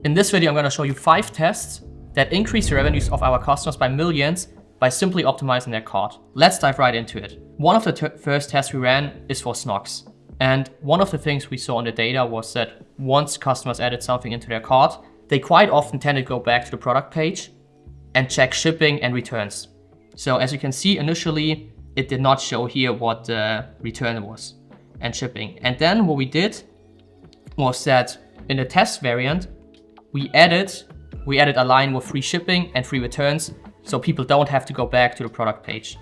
In this video, I'm going to show you 5 tests that increase the revenues of our customers by millions by simply optimizing their cart. Let's dive right into it. One of the first tests we ran is for Snocks. And one of the things we saw in the data was that once customers added something into their cart, they quite often tended to go back to the product page and check shipping and returns. So as you can see, initially, it did not show here what the return was and shipping. And then what we did was that in the test variant, we added a line with free shipping and free returns, so people don't have to go back to the product page.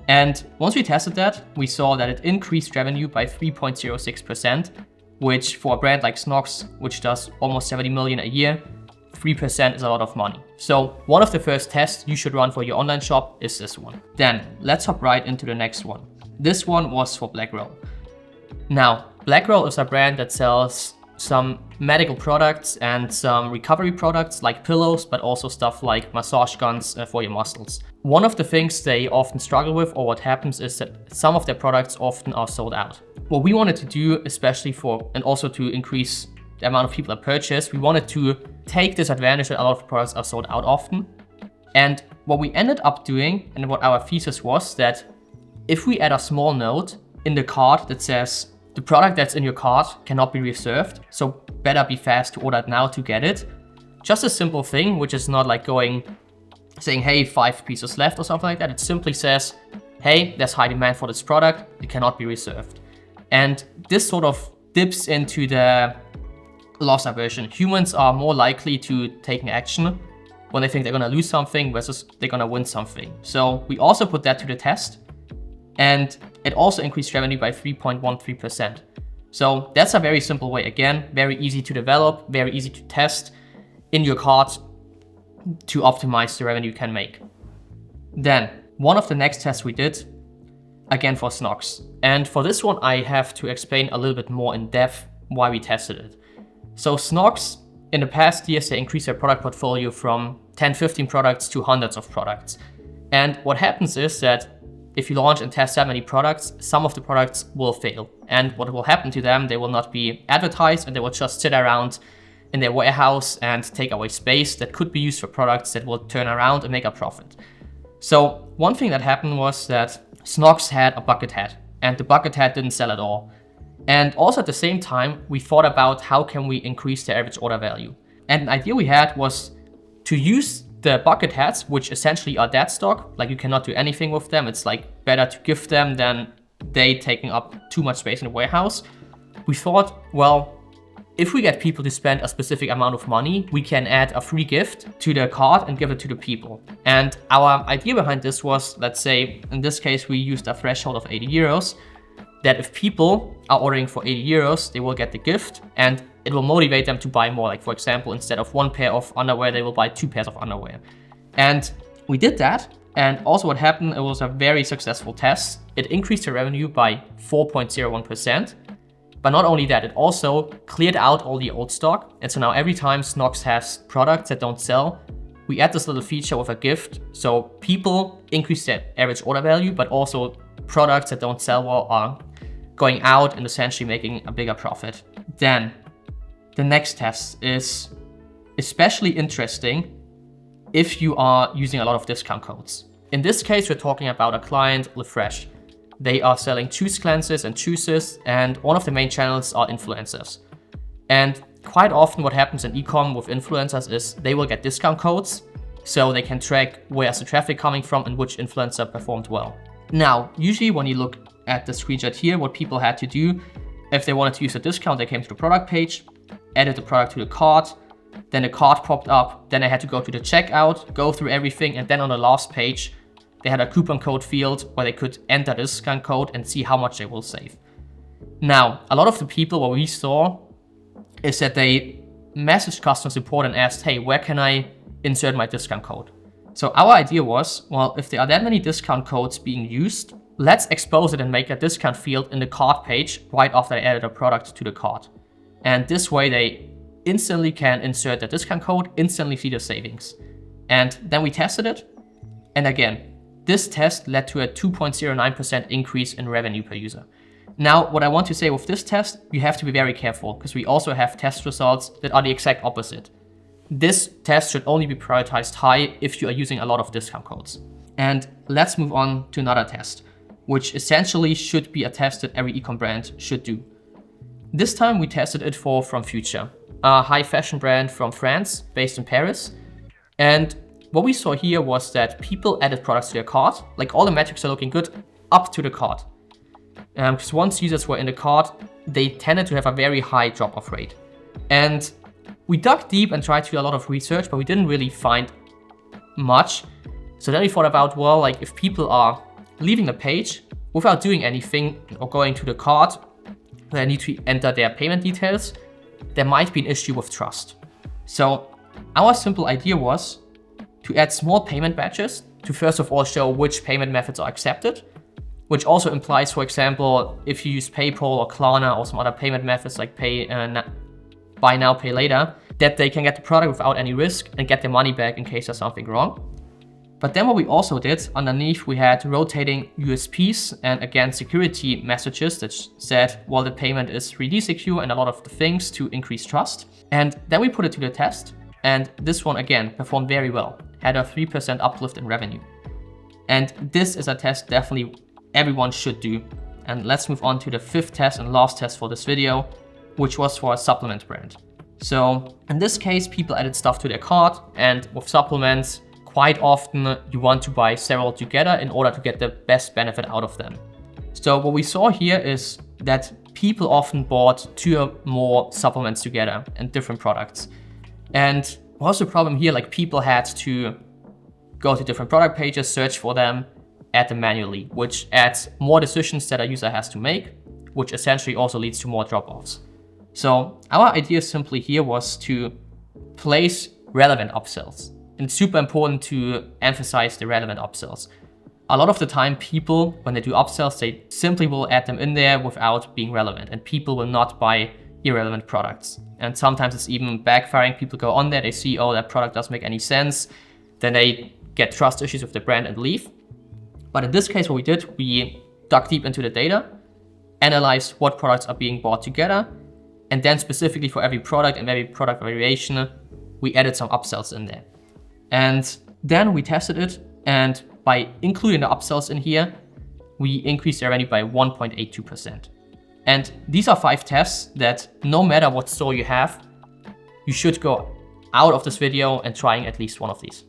And once we tested that, we saw that it increased revenue by 3.06%, which for a brand like Snocks, which does almost 70 million a year, 3% is a lot of money. So one of the first tests you should run for your online shop is this one. Then let's hop right into the next one. This one was for Blackroll. Now, Blackroll is a brand that sells some medical products and some recovery products like pillows, but also stuff like massage guns for your muscles. One of the things they often struggle with, or what happens, is that some of their products often are sold out. What we wanted to do, especially and also to increase the amount of people that purchase, we wanted to take this advantage that a lot of products are sold out often. And what we ended up doing, and what our thesis was, that if we add a small note in the cart that says, the product that's in your cart cannot be reserved, so better be fast to order it now to get it. Just a simple thing, which is not like saying, hey, 5 pieces left or something like that. It simply says, hey, there's high demand for this product, it cannot be reserved. And this sort of dips into the loss aversion. Humans are more likely to take an action when they think they're gonna lose something versus they're gonna win something. So we also put that to the test, and it also increased revenue by 3.13%. So that's a very simple way. Again, very easy to develop, very easy to test in your cart to optimize the revenue you can make. Then one of the next tests we did, again for Snocks. And for this one, I have to explain a little bit more in depth why we tested it. So Snocks, in the past years, they increased their product portfolio from 10, 15 products to hundreds of products. And what happens is that if you launch and test that many products, some of the products will fail. And what will happen to them, they will not be advertised and they will just sit around in their warehouse and take away space that could be used for products that will turn around and make a profit. So one thing that happened was that Snocks had a bucket hat, and the bucket hat didn't sell at all. And also at the same time, we thought about how can we increase the average order value. And an idea we had was to use the bucket hats, which essentially are dead stock, like you cannot do anything with them. It's like better to gift them than they taking up too much space in the warehouse. We thought, well, if we get people to spend a specific amount of money, we can add a free gift to the cart and give it to the people. And our idea behind this was, let's say, in this case, we used a threshold of 80 euros, that if people are ordering for 80 euros, they will get the gift and it will motivate them to buy more. Like for example, instead of 1 pair of underwear, they will buy 2 pairs of underwear. And we did that. And also what happened, it was a very successful test. It increased the revenue by 4.01%. But not only that, it also cleared out all the old stock. And so now every time Snocks has products that don't sell, we add this little feature with a gift. So people increase their average order value, but also products that don't sell well are going out and essentially making a bigger profit. Then the next test is especially interesting if you are using a lot of discount codes. In this case, we're talking about a client, LiveFresh. They are selling juice cleansers and juices, and one of the main channels are influencers. And quite often what happens in e-com with influencers is they will get discount codes so they can track where's the traffic coming from and which influencer performed well. Now, usually when you look at the screenshot here, what people had to do, if they wanted to use a discount, they came to the product page, added the product to the cart, then the cart popped up, then they had to go to the checkout, go through everything, and then on the last page, they had a coupon code field where they could enter the discount code and see how much they will save. Now, a lot of the people, what we saw is that they messaged customer support and asked, hey, where can I insert my discount code? So our idea was, well, if there are that many discount codes being used, let's expose it and make a discount field in the cart page right after they added a product to the cart. And this way they instantly can insert the discount code, instantly see the savings. And then we tested it. And again, this test led to a 2.09% increase in revenue per user. Now, what I want to say with this test, you have to be very careful because we also have test results that are the exact opposite. this test should only be prioritized high if you are using a lot of discount codes. And let's move on to another test, which essentially should be a test that every e-com brand should do. This time we tested it for From Future, a high fashion brand from France based in Paris. And what we saw here was that people added products to their cart, like all the metrics are looking good up to the cart. Because once users were in the cart, they tended to have a very high drop-off rate. And we dug deep and tried to do a lot of research, but we didn't really find much. So then we thought about, well, like if people are leaving the page without doing anything or going to the cart, they need to enter their payment details, there might be an issue with trust. So our simple idea was to add small payment badges to first of all show which payment methods are accepted, which also implies, for example, if you use PayPal or Klarna or some other payment methods like buy now, pay later, that they can get the product without any risk and get their money back in case there's something wrong. But then what we also did, underneath we had rotating USPs and again security messages that said, well, the payment is 3D secure and a lot of the things to increase trust. And then we put it to the test, and this one again performed very well, had a 3% uplift in revenue. And this is a test definitely everyone should do. And let's move on to the fifth test and last test for this video, which was for a supplement brand. So in this case, people added stuff to their cart, and with supplements, quite often you want to buy several together in order to get the best benefit out of them. So what we saw here is that people often bought 2 or more supplements together and different products. And what's the problem here? Like people had to go to different product pages, search for them, add them manually, which adds more decisions that a user has to make, which essentially also leads to more drop-offs. So our idea simply here was to place relevant upsells. And it's super important to emphasize the relevant upsells. A lot of the time people, when they do upsells, they simply will add them in there without being relevant, and people will not buy irrelevant products. And sometimes it's even backfiring. People go on there, they see, oh, that product doesn't make any sense. Then they get trust issues with the brand and leave. But in this case, what we did, we dug deep into the data, analyzed what products are being bought together, and then specifically for every product and every product variation, we added some upsells in there. And then we tested it, and by including the upsells in here, we increased the revenue by 1.82%. And these are 5 tests that no matter what store you have, you should go out of this video and trying at least one of these.